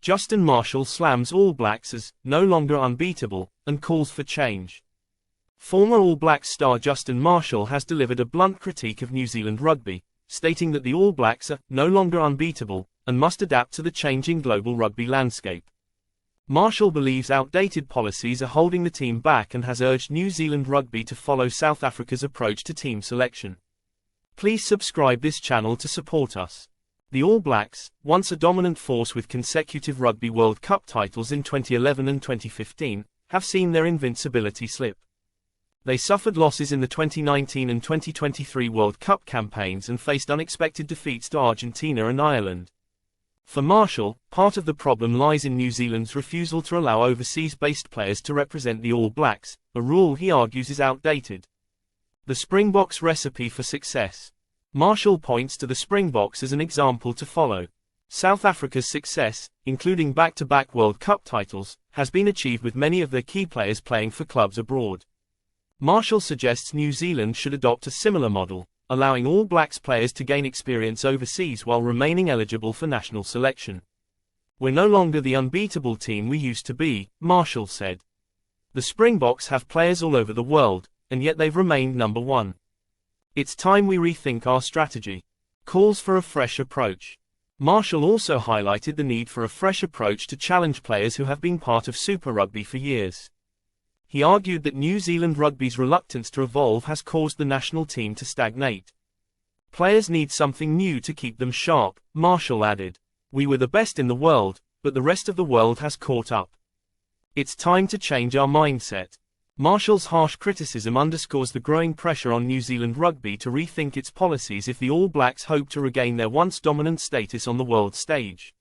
Justin Marshall slams All Blacks as no longer unbeatable, and calls for change. Former All Blacks star Justin Marshall has delivered a blunt critique of New Zealand rugby, stating that the All Blacks are no longer unbeatable, and must adapt to the changing global rugby landscape. Marshall believes outdated policies are holding the team back and has urged New Zealand Rugby to follow South Africa's approach to team selection. Please subscribe this channel to support us. The All Blacks, once a dominant force with consecutive Rugby World Cup titles in 2011 and 2015, have seen their invincibility slip. They suffered losses in the 2019 and 2023 World Cup campaigns and faced unexpected defeats to Argentina and Ireland. For Marshall, part of the problem lies in New Zealand's refusal to allow overseas-based players to represent the All Blacks, a rule he argues is outdated. The Springboks' recipe for success. Marshall points to the Springboks as an example to follow. South Africa's success, including back-to-back World Cup titles, has been achieved with many of their key players playing for clubs abroad. Marshall suggests New Zealand should adopt a similar model, allowing All Blacks players to gain experience overseas while remaining eligible for national selection. "We're no longer the unbeatable team we used to be," Marshall said. "The Springboks have players all over the world, and yet they've remained number one. It's time we rethink our strategy." Calls for a fresh approach. Marshall also highlighted the need for a fresh approach to challenge players who have been part of Super Rugby for years. He argued that New Zealand Rugby's reluctance to evolve has caused the national team to stagnate. "Players need something new to keep them sharp," Marshall added. "We were the best in the world, but the rest of the world has caught up. It's time to change our mindset." Marshall's harsh criticism underscores the growing pressure on New Zealand Rugby to rethink its policies if the All Blacks hope to regain their once dominant status on the world stage.